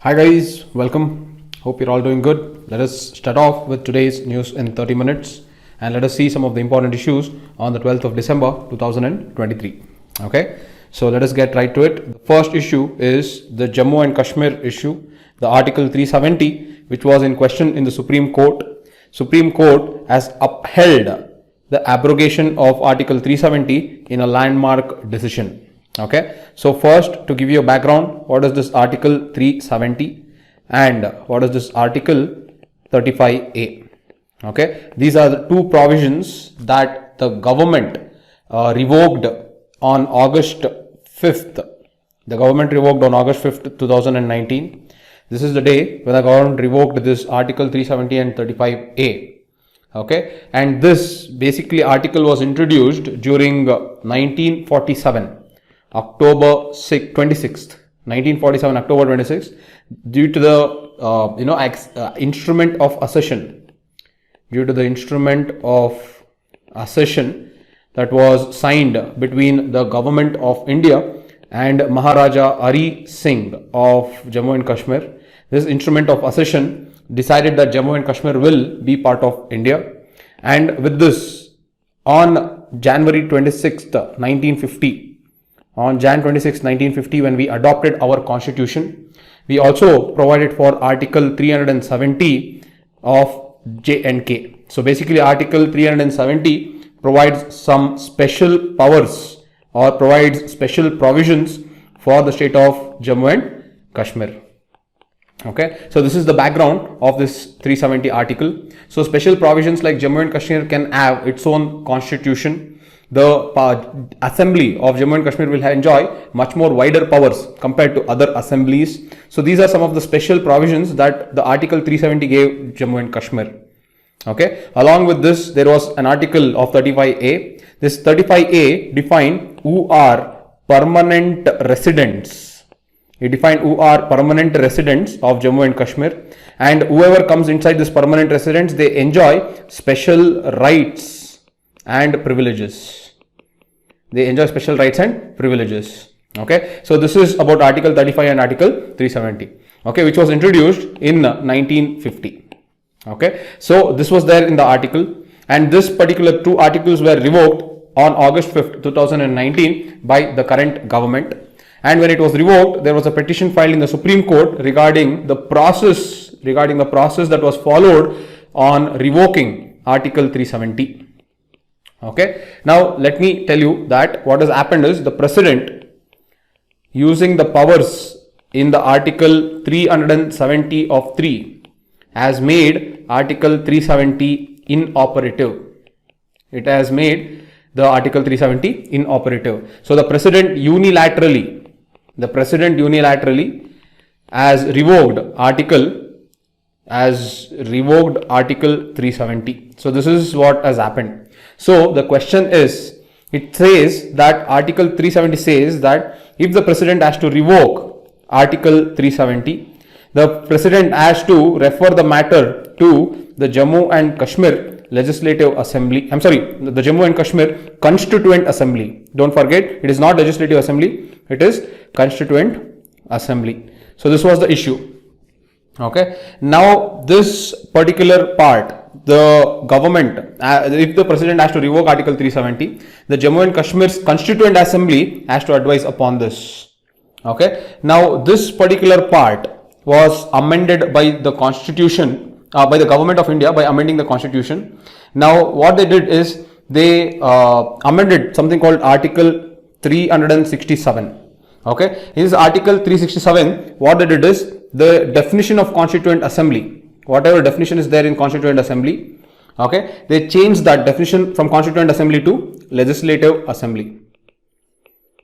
Hi guys, welcome. Hope you're all doing good. Let us start off with today's news in 30 minutes and let us see some of the important issues on the 12th of December 2023. Okay, so let us get right to it. The first issue is the Jammu and Kashmir issue, the Article 370, which was in question in the Supreme Court. Supreme Court has upheld the abrogation of Article 370 in a landmark decision. Okay, so first, to give you a background, what is this Article 370 and what is this Article 35A? Okay, these are the two provisions that the government revoked on August 5th. The government revoked on August 5th, 2019. This is the day when the government revoked this Article 370 and 35A. Okay, and this basically article was introduced during 1947. October 26th, 1947, October 26th, due to the instrument of accession. Due to the instrument of accession that was signed between the government of India and Maharaja Hari Singh of Jammu and Kashmir. This instrument of accession decided that Jammu and Kashmir will be part of India. And with this, on January 26th, 1950, on Jan 26, 1950, when we adopted our constitution, we also provided for Article 370 of J&K. So basically Article 370 provides some special powers or provides special provisions for the state of Jammu and Kashmir. Okay, so this is the background of this 370 article. So special provisions like Jammu and Kashmir can have its own constitution. The assembly of Jammu and Kashmir will enjoy much more wider powers compared to other assemblies. So these are some of the special provisions that the Article 370 gave Jammu and Kashmir. Okay, along with this, there was an article of 35A. This 35A defined who are permanent residents. It defined who are permanent residents of Jammu and Kashmir, and whoever comes inside this permanent residents, they enjoy special rights and privileges. They enjoy special rights and privileges. Okay, so this is about Article 35 and Article 370. Okay, which was introduced in 1950. Okay, so this was there in the article, and this particular two articles were revoked on August 5th, 2019 by the current government. And when it was revoked, there was a petition filed in the Supreme Court regarding the process that was followed on revoking Article 370. Okay, now let me tell you that what has happened is the president, using the powers in the Article 370 of 3, has made Article 370 inoperative. It has made the Article 370 inoperative. So the president unilaterally has revoked Article 370. So this is what has happened. So the question is, it says that Article 370 says that if the president has to revoke Article 370, the president has to refer the matter to the Jammu and Kashmir Legislative Assembly. The Jammu and Kashmir Constituent Assembly. Don't forget, it is not Legislative Assembly, it is Constituent Assembly. So this was the issue. Okay, now this particular part, the government, if the president has to revoke Article 370, the Jammu and Kashmir's Constituent Assembly has to advise upon this. Okay, now this particular part was amended by the constitution, by the government of India by amending the constitution. Now what they did is they amended something called Article 367. Okay, in this Article 367, what they did is the definition of Constituent Assembly, whatever definition is there in Constituent Assembly, okay, they changed that definition from Constituent Assembly to Legislative Assembly.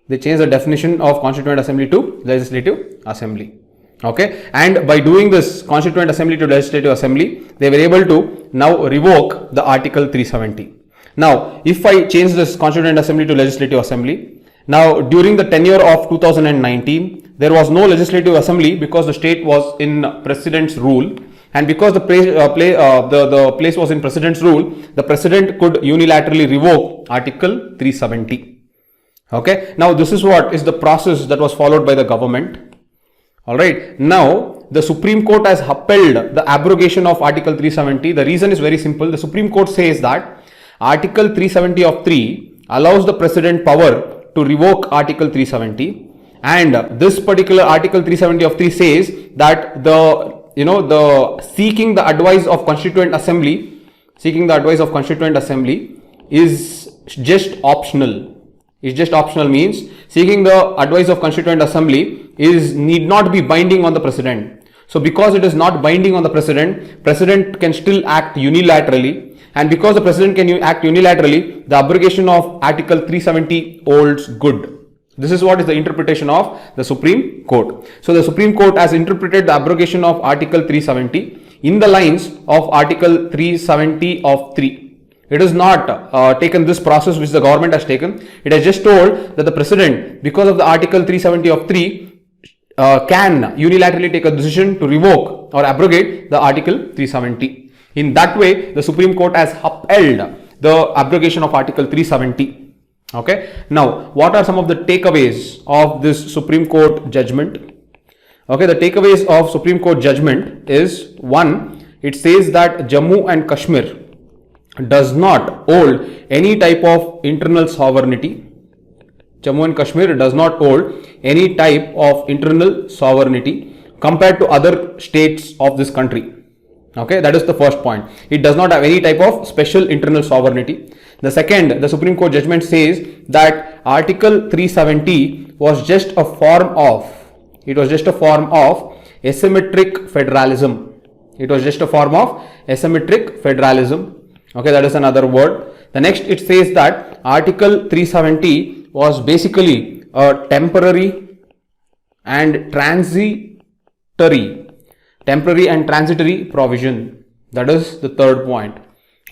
They changed the definition of Constituent Assembly to Legislative Assembly. Okay, and by doing this Constituent Assembly to Legislative Assembly, they were able to now revoke the Article 370. Now, if I change this Constituent Assembly to Legislative Assembly, now during the tenure of 2019, there was no Legislative Assembly because the state was in President's rule, and because the place was in President's rule, the President could unilaterally revoke Article 370. Okay, now this is what is the process that was followed by the government. Alright, now the Supreme Court has upheld the abrogation of Article 370. The reason is very simple. The Supreme Court says that Article 370 of 3 allows the President power to revoke Article 370, and this particular Article 370 of 3 says that the seeking the advice of Constituent Assembly is just optional. It's just optional means seeking the advice of Constituent Assembly need not be binding on the President. So because it is not binding on the President can still act unilaterally, and because the President can act unilaterally, the abrogation of Article 370 holds good. This is what is the interpretation of the Supreme Court. So the Supreme Court has interpreted the abrogation of Article 370 in the lines of Article 370 of 3. It has not taken this process which the government has taken. It has just told that the President, because of the Article 370 of 3, can unilaterally take a decision to revoke or abrogate the Article 370. In that way, the Supreme Court has upheld the abrogation of Article 370. Okay. Now, what are some of the takeaways of this Supreme Court judgment? Okay, the takeaways of Supreme Court judgment is: 1, it says that Jammu and Kashmir does not hold any type of internal sovereignty. Jammu and Kashmir does not hold any type of internal sovereignty compared to other states of this country. Okay, that is the first point. It does not have any type of special internal sovereignty. The second, the Supreme Court judgment says that Article 370 was just a form of asymmetric federalism. It was just a form of asymmetric federalism. Okay, that is another word. The next, it says that Article 370 was basically a temporary and transitory provision. That is the third point.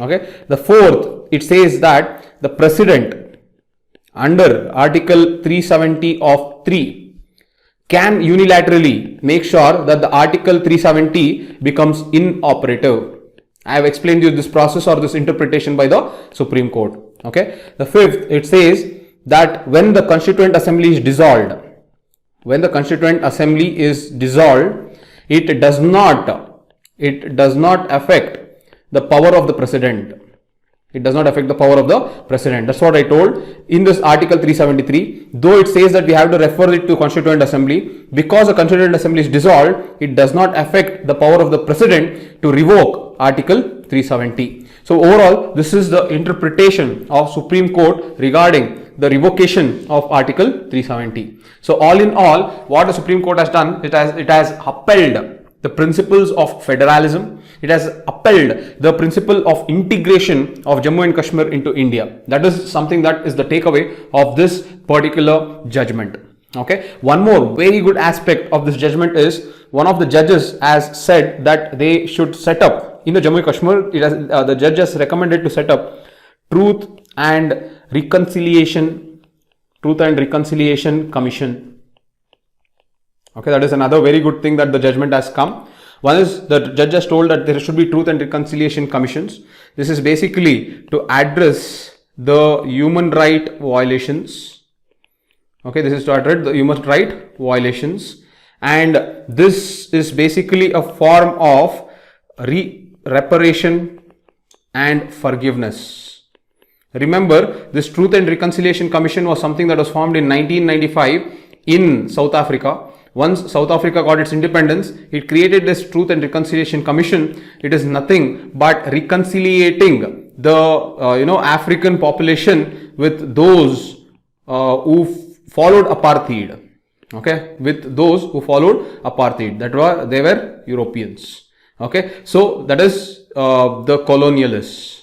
Okay. The fourth, it says that the President under Article 370 of 3 can unilaterally make sure that the Article 370 becomes inoperative. I have explained you this process or this interpretation by the Supreme Court. Okay. The fifth, it says that when the Constituent Assembly is dissolved, it does not affect the power of the President. It does not affect the power of the President. That's what I told in this Article 373. Though it says that we have to refer it to Constituent Assembly, because the Constituent Assembly is dissolved, it does not affect the power of the President to revoke Article 370. So overall, this is the interpretation of Supreme Court regarding the revocation of Article 370. So all in all, what the Supreme Court has done, it has upheld the principles of federalism. It has upheld the principle of integration of Jammu and Kashmir into India. That is something that is the takeaway of this particular judgment. Okay. One more very good aspect of this judgment is one of the judges has said that they should set up in the Jammu and Kashmir. The judge has recommended to set up Truth and Reconciliation Commission. Okay, that is another very good thing that the judgment has come. One is the judge has told that there should be Truth and Reconciliation Commissions. This is basically to address the human right violations. Okay, this is to address the human right violations, and this is basically a form of reparation and forgiveness. Remember, this Truth and Reconciliation Commission was something that was formed in 1995 in South Africa. Once South Africa got its independence, it created this Truth and Reconciliation Commission. It is nothing but reconciliating the African population with those who followed apartheid. Okay, with those who followed apartheid, they were Europeans. Okay, so that is the colonialists.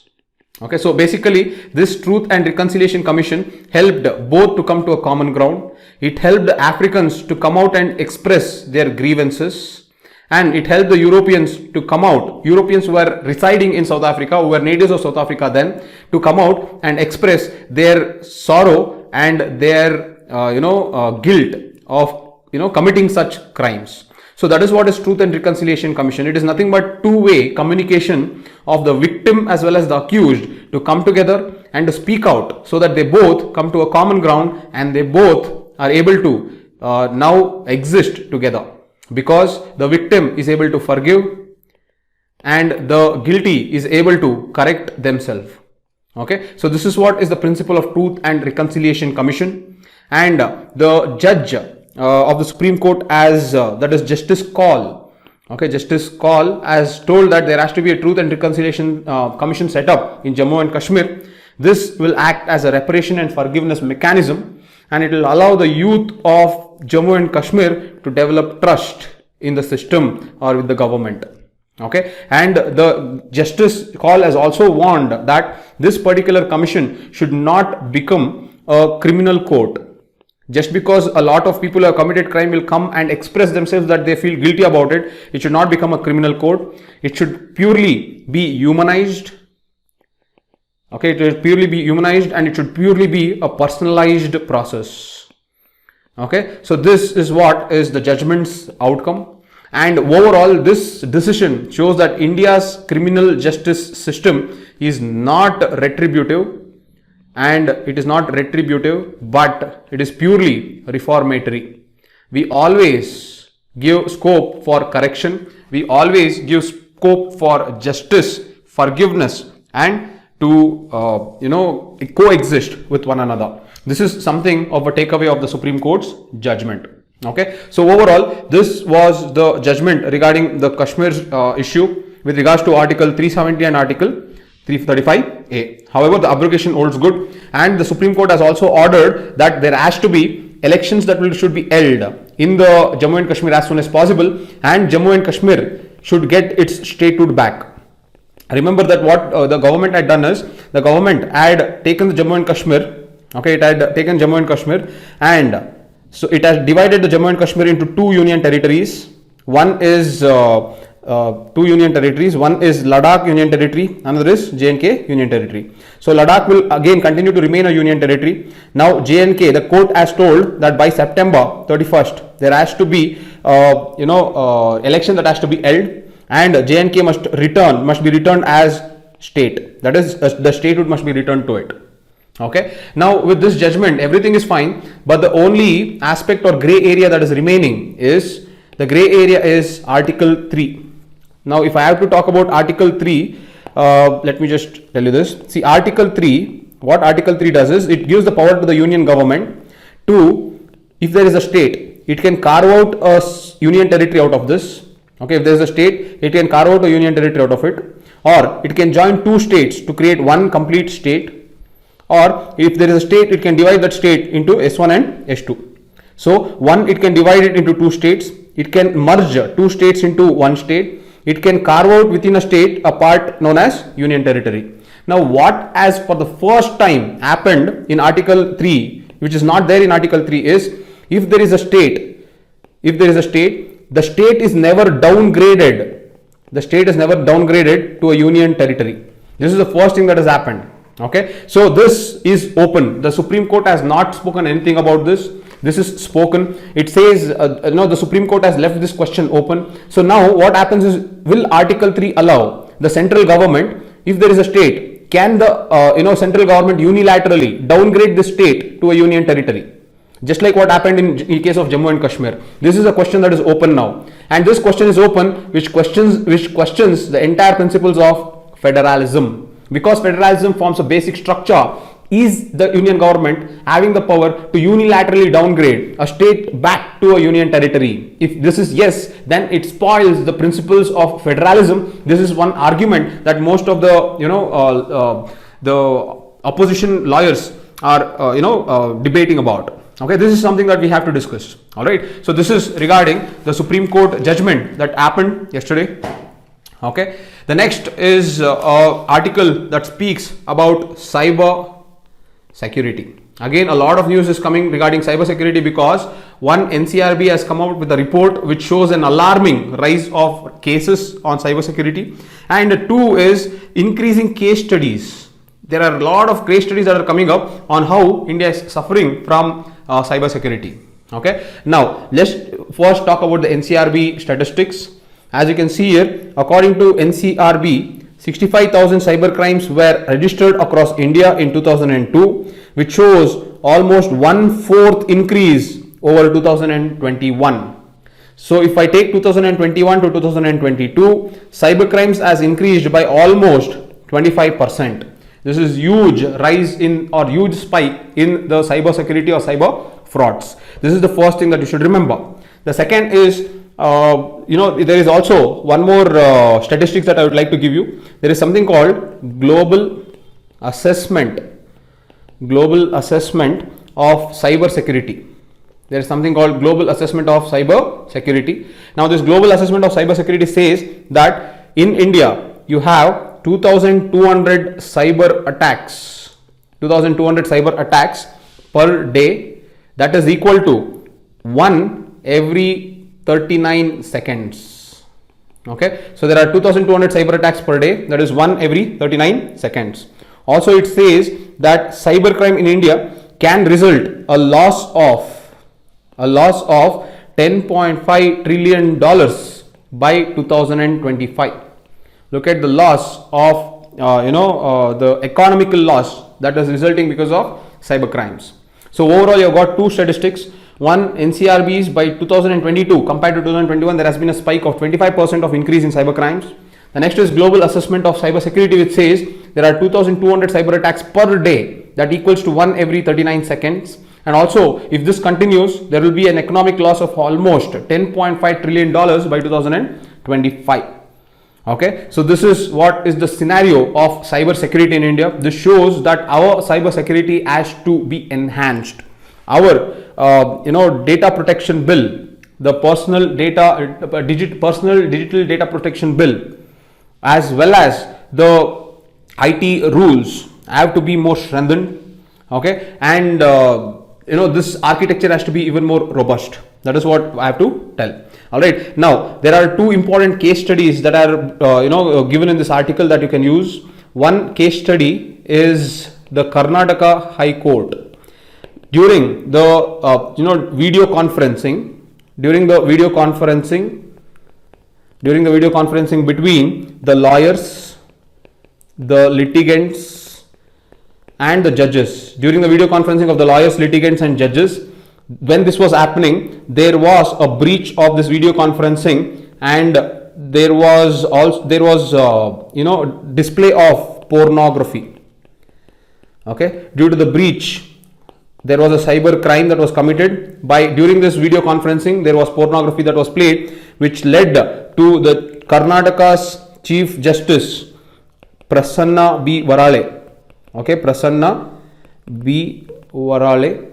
Okay, so basically this Truth and Reconciliation Commission helped both to come to a common ground. It helped the Africans to come out and express their grievances, and it helped the Europeans to come out. Europeans who were residing in South Africa, who were natives of South Africa then, to come out and express their sorrow and their guilt of committing such crimes. So that is what is Truth and Reconciliation Commission. It is nothing but two-way communication of the victim as well as the accused to come together and to speak out, so that they both come to a common ground and they both are able to now exist together. because the victim is able to forgive and the guilty is able to correct themselves. Okay, so this is what is the principle of Truth and Reconciliation Commission, and the judge of the Supreme Court, as that is Justice Call. Okay, Justice Call has told that there has to be a Truth and Reconciliation Commission set up in Jammu and Kashmir. This will act as a reparation and forgiveness mechanism, and it will allow the youth of Jammu and Kashmir to develop trust in the system or with the government. Okay, and the Justice Call has also warned that this particular commission should not become a criminal court. Just because a lot of people who have committed crime will come and express themselves that they feel guilty about it, it should not become a criminal court. It should purely be humanized. Okay, it should purely be humanized, and it should purely be a personalized process. Okay, so this is what is the judgment's outcome. And overall, this decision shows that India's criminal justice system is not retributive, and it is not retributive, but it is purely reformatory. We always give scope for correction. We always give scope for justice, forgiveness, and to coexist with one another. This is something of a takeaway of the Supreme Court's judgment. Okay, so overall, this was the judgment regarding the Kashmir issue with regards to Article 370 and Article 335A. However, the abrogation holds good, and the Supreme Court has also ordered that there has to be elections that should be held in the Jammu and Kashmir as soon as possible, and Jammu and Kashmir should get its statehood back. Remember that what the government had done is, the government had taken the Jammu and Kashmir. Okay, it had taken Jammu and Kashmir, and so it has divided the Jammu and Kashmir into two union territories. One is two union territories. One is Ladakh Union Territory, another is J&K Union Territory. So Ladakh will again continue to remain a union territory. Now J&K, the court has told that by September 31st there has to be election that has to be held, and J&K must be returned as state. That is, the statehood must be returned to it. Okay, now with this judgment everything is fine, but the only aspect or grey area that is remaining is, the grey area is Article 3. Now if I have to talk about Article 3, let me just tell you this. See, Article 3, what Article 3 does is, it gives the power to the union government to, if there is a state, it can carve out a union territory out of this. Okay, if there is a state, it can carve out a union territory out of it, or it can join two states to create one complete state. Or if there is a state, it can divide that state into S1 and S2. So one, it can divide it into two states. It can merge two states into one state. It can carve out within a state a part known as union territory. Now what has for the first time happened in Article 3, which is not there in Article 3, is, if there is a state, the state is never downgraded. The state is never downgraded to a union territory. This is the first thing that has happened. Okay, so this is open. The Supreme Court has not spoken anything about this. This is spoken. It says, the Supreme Court has left this question open. So now what happens is, will Article 3 allow the central government, if there is a state, can the central government unilaterally downgrade the state to a union territory? Just like what happened in case of Jammu and Kashmir. This is a question that is open now, and this question is open, which questions the entire principles of federalism. Because federalism forms a basic structure, is the union government having the power to unilaterally downgrade a state back to a union territory? If this is yes, then it spoils the principles of federalism. This is one argument that most of the opposition lawyers are debating about. Okay, this is something that we have to discuss. All right, so this is regarding the Supreme Court judgment that happened yesterday. Okay, the next is an article that speaks about cyber security. Again, a lot of news is coming regarding cyber security, because one, NCRB has come out with a report which shows an alarming rise of cases on cyber security, and two is increasing case studies. There are a lot of case studies that are coming up on how India is suffering from cyber security. Okay, now let's first talk about the NCRB statistics. As you can see here, according to NCRB, 65,000 cyber crimes were registered across India in 2002, which shows almost 1/4 increase over 2021. So if I take 2021 to 2022, cybercrimes has increased by almost 25%. This is huge rise in or huge spike in the cyber security or cyber frauds. This is the first thing that you should remember. The second is, there is also one more statistics that I would like to give you. There is something called global assessment of cyber security. There is something called global assessment of cyber security. Now this global assessment of cyber security says that in India you have 2200 cyber attacks per day. That is equal to 1 every 39 seconds. Okay, so there are 2200 cyber attacks per day, that is 1 every 39 seconds. Also it says that cybercrime in India can result a loss of $10.5 trillion by 2025. Look at the loss of the economical loss that is resulting because of cyber crimes. So overall you have got two statistics. One, NCRBs by 2022 compared to 2021 there has been a spike of 25% of increase in cyber crimes. The next is global assessment of cyber security, which says there are 2200 cyber attacks per day, that equals to 1 every 39 seconds. And also if this continues, there will be an economic loss of almost $10.5 trillion by 2025. Okay, so this is what is the scenario of cyber security in India. This shows that our cyber security has to be enhanced. Our data protection bill, the personal digital data protection bill, as well as the IT rules have to be more strengthened. Okay, and this architecture has to be even more robust. That is what I have to tell. All right, now there are two important case studies that are given in this article that you can use. One case study is the Karnataka High Court. During the video conferencing between the lawyers, the litigants and the judges, during the video conferencing of the lawyers, litigants and judges, when this was happening, there was a breach of this video conferencing, and there was display of pornography. Okay, due to the breach, there was a cyber crime that was committed during this video conferencing. There was pornography that was played, which led to the Karnataka's Chief Justice Prasanna B. Varale. Okay, Prasanna B. Varale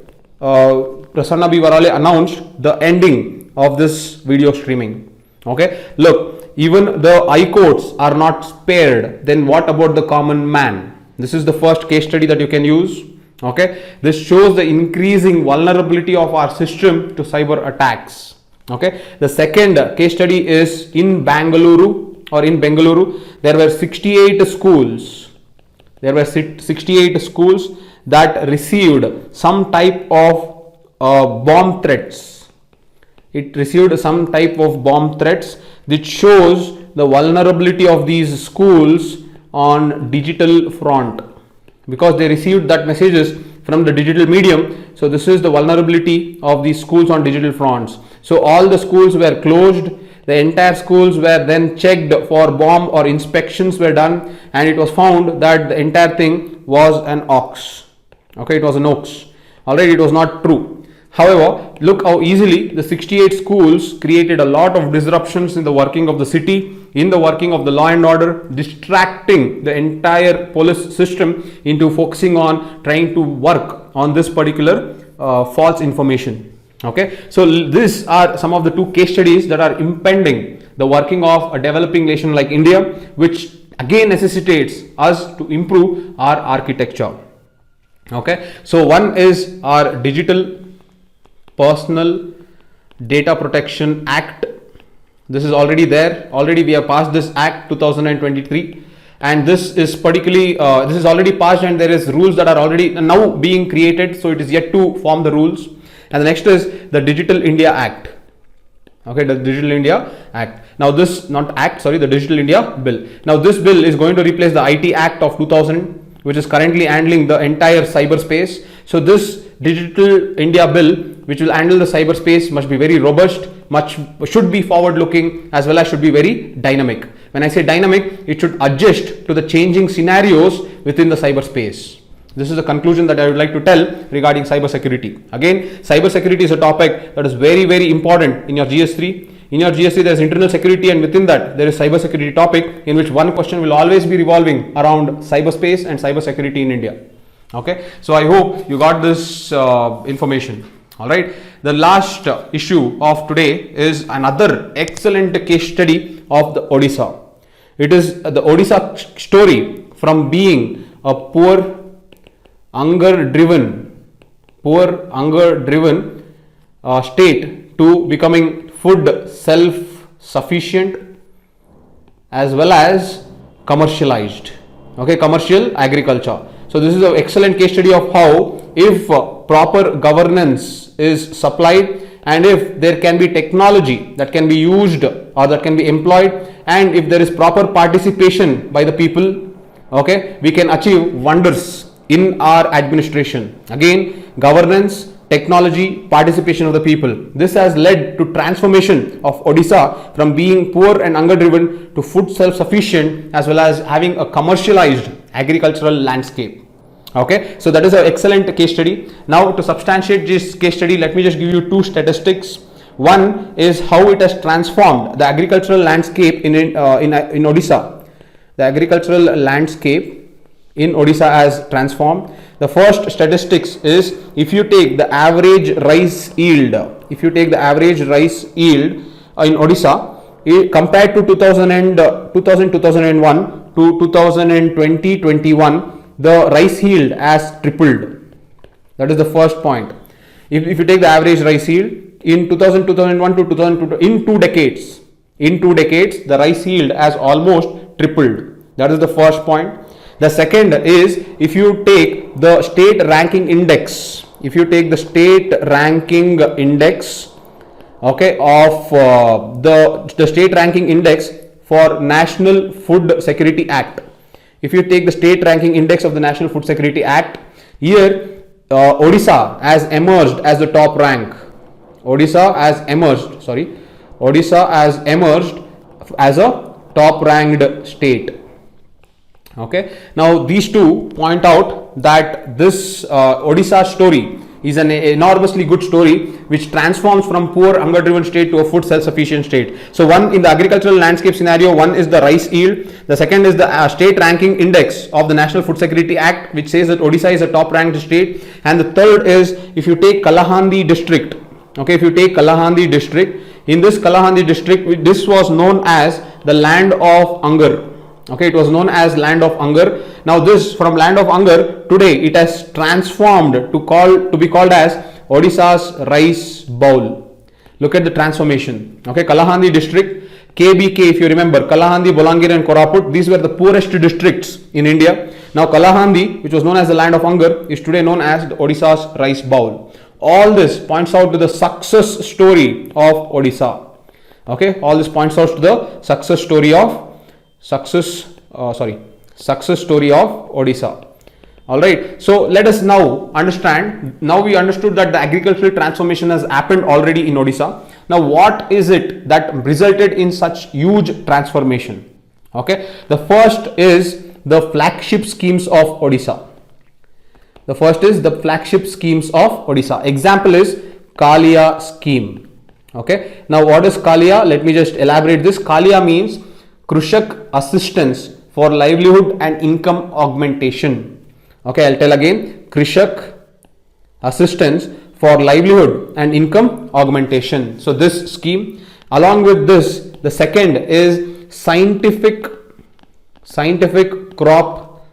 announced the ending of this video streaming. Okay, look, even the high courts are not spared, then what about the common man? This is the first case study that you can use. Okay, this shows the increasing vulnerability of our system to cyber attacks. Okay, the second case study is in Bengaluru. There were 68 schools. That received some type of bomb threats. It received some type of bomb threats, which shows the vulnerability of these schools on digital front, because they received that messages from the digital medium. So this is the vulnerability of these schools on digital fronts. So all the schools were closed. The entire schools were then checked for bomb, or inspections were done, and it was found that the entire thing was an hoax. Okay, it was an hoax. Alright, it was not true. However, look how easily the 68 schools created a lot of disruptions in the working of the city, in the working of the law and order, distracting the entire police system into focusing on trying to work on this particular false information. Okay, so these are some of the two case studies that are impending the working of a developing nation like India, which again necessitates us to improve our architecture. Okay, so one is our Digital Personal Data Protection Act. This is already there. Already we have passed this Act 2023, and this is particularly this is already passed, and there is rules that are already now being created. So it is yet to form the rules. And the next is the Digital India Act. Okay, the Digital India Act. Now this the Digital India Bill. Now this bill is going to replace the IT Act of 2000, which is currently handling the entire cyberspace. So this Digital India Bill, which will handle the cyberspace, must be very robust, should be forward looking, as well as should be very dynamic. When I say dynamic, it should adjust to the changing scenarios within the cyberspace. This is the conclusion that I would like to tell regarding cybersecurity. Again, cybersecurity is a topic that is very, very important in your GS3. In your GS3, there is internal security, and within that, there is cybersecurity topic, in which one question will always be revolving around cyberspace and cybersecurity in India. Okay, so I hope you got this information. All right, the last issue of today is another excellent case study of the Odisha. It is the Odisha story from being a poor, hunger-driven state to becoming food self-sufficient as well as commercialized. Okay, commercial agriculture. So this is an excellent case study of how, if proper governance is supplied, and if there can be technology that can be used or that can be employed, and if there is proper participation by the people, okay, we can achieve wonders in our administration. Again, governance, technology, participation of the people. This has led to transformation of Odisha from being poor and hunger driven to food self-sufficient, as well as having a commercialized agricultural landscape. Okay, so that is an excellent case study. Now, to substantiate this case study, let me just give you two statistics. One is how it has transformed the agricultural landscape in Odisha. The agricultural landscape in Odisha has transformed. The first statistics is, if you take the average rice yield, in Odisha, compared to 2001 to 2020-21, the rice yield has tripled. That is the first point. If you take the average rice yield in 2001 to 2002, in 2 decades, the rice yield has almost tripled. That is the first point. The second is, if you take the state ranking index, okay, of the state ranking index for National Food Security Act. If you take the state ranking index of the National Food Security Act, here Odisha has emerged as the top rank. Odisha has emerged as a top ranked state. Okay, now these two point out that this Odisha story is an enormously good story which transforms from poor hunger driven state to a food self-sufficient state. So one, in the agricultural landscape scenario, one is the rice yield, the second is the state ranking index of the National Food Security Act, which says that Odisha is a top ranked state, and the third is, if you take Kalahandi district, okay, in this Kalahandi district, this was known as the land of hunger. Okay, it was known as land of hunger. Now this, from land of hunger, today it has transformed to be called as Odisha's rice bowl. Look at the transformation. Okay, Kalahandi district, KBK, if you remember, Kalahandi, Bolangir and Koraput, these were the poorest districts in India. Now Kalahandi, which was known as the land of hunger, is today known as the Odisha's rice bowl. All this points out to the success story of Odisha. Okay, all this points out to the success story of Odisha. All right, so let us now understand. Now we understood that the agricultural transformation has happened already in Odisha. Now what is it that resulted in such huge transformation? Okay, the first is the flagship schemes of Odisha. Example is Kalia scheme. Okay, now what is Kalia? Let me just elaborate this. Kalia means Krushak assistance for livelihood and income augmentation. Okay, I'll tell again. Krushak assistance for livelihood and income augmentation. So this scheme, along with this, the second is scientific crop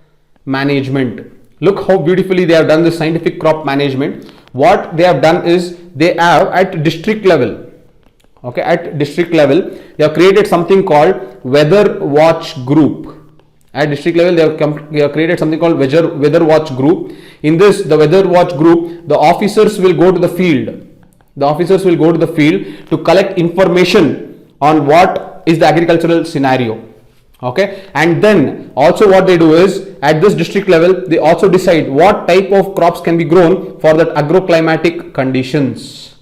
management. Look how beautifully they have done this scientific crop management. What they have done is, they have at district level, okay, they have created something called Weather Watch Group. At district level, they have created something called Weather Watch Group. In this, the Weather Watch Group, the officers will go to the field. To collect information on what is the agricultural scenario. Okay, and then also what they do is at this district level they also decide what type of crops can be grown for that agroclimatic conditions.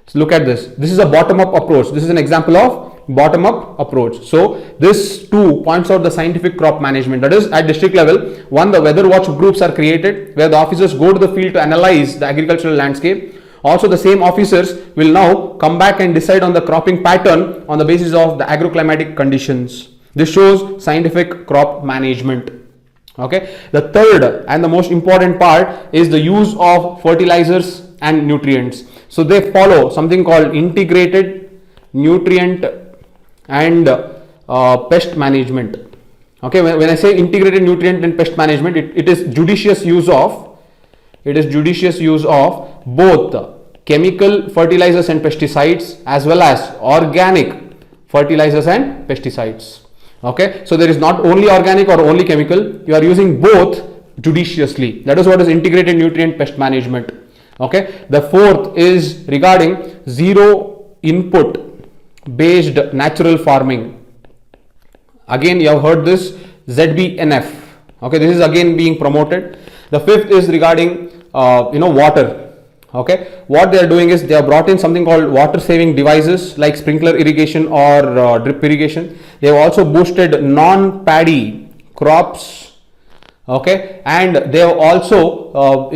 So look at this. This is a bottom-up approach. This is an example of bottom-up approach. So this too points out the scientific crop management. That is at district level, one, the weather watch groups are created where the officers go to the field to analyze the agricultural landscape. Also, the same officers will now come back and decide on the cropping pattern on the basis of the agroclimatic conditions. This shows scientific crop management. Okay. The third and the most important part is the use of fertilizers and nutrients. So they follow something called integrated nutrient and pest management. Okay. When I say integrated nutrient and pest management, it is judicious use of both chemical fertilizers and pesticides as well as organic fertilizers and pesticides. Okay, so there is not only organic or only chemical, you are using both judiciously. That is what is integrated nutrient pest management. Okay, the fourth is regarding zero input based natural farming. Again, you have heard this ZBNF. Okay, this is again being promoted. The fifth is regarding water. Okay, what they are doing is they have brought in something called water saving devices like sprinkler irrigation or drip irrigation. They have also boosted non-paddy crops. Okay, and they have also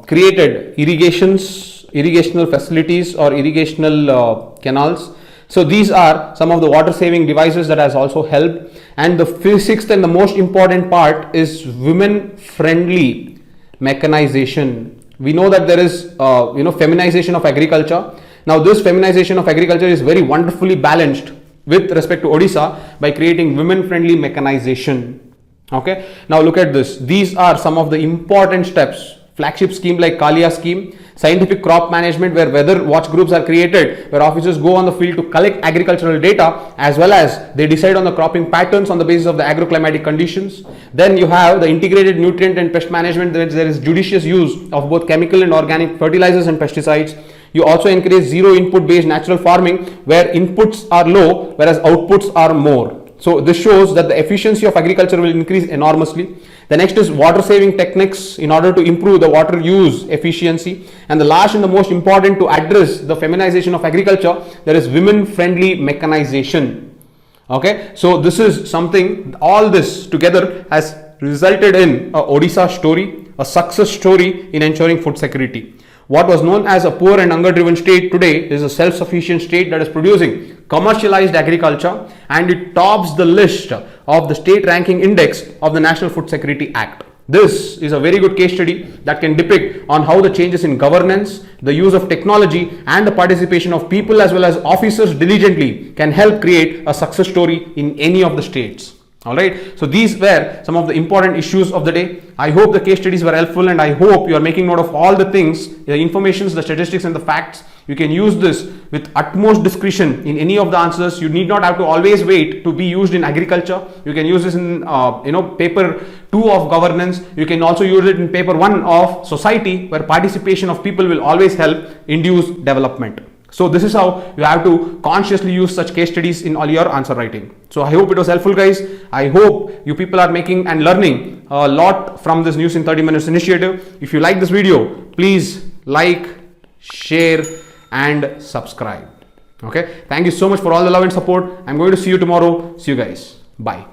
created irrigational facilities or irrigational canals. So these are some of the water saving devices that has also helped. And the sixth and the most important part is women friendly mechanization. We know that there is feminization of agriculture. Now this feminization of agriculture is very wonderfully balanced with respect to Odisha by creating women friendly mechanization. Okay, now look at this. These are some of the important steps. Flagship scheme like Kalia scheme, scientific crop management where weather watch groups are created, where officers go on the field to collect agricultural data as well as they decide on the cropping patterns on the basis of the agroclimatic conditions. Then you have the integrated nutrient and pest management, there is judicious use of both chemical and organic fertilizers and pesticides. You also encourage zero input based natural farming where inputs are low whereas outputs are more. So this shows that the efficiency of agriculture will increase enormously. The next is water saving techniques in order to improve the water use efficiency. And the last and the most important to address the feminization of agriculture, there is women friendly mechanization. Okay, so this is something, all this together has resulted in a Odisha story, a success story in ensuring food security. What was known as a poor and hunger driven state today is a self-sufficient state that is producing commercialized agriculture, and it tops the list of the state ranking index of the National Food Security Act. This is a very good case study that can depict on how the changes in governance, the use of technology and the participation of people as well as officers diligently can help create a success story in any of the states. Alright, so these were some of the important issues of the day. I hope the case studies were helpful and I hope you are making note of all the things, the informations, the statistics and the facts. You can use this with utmost discretion in any of the answers. You need not have to always wait to be used in agriculture. You can use this in paper 2 of governance. You can also use it in paper 1 of society, where participation of people will always help induce development. So this is how you have to consciously use such case studies in all your answer writing. So I hope it was helpful, guys. I hope you people are making and learning a lot from this News in 30 Minutes initiative. If you like this video, please like, share and subscribe. Okay. Thank you so much for all the love and support. I'm going to see you tomorrow. See you guys. Bye.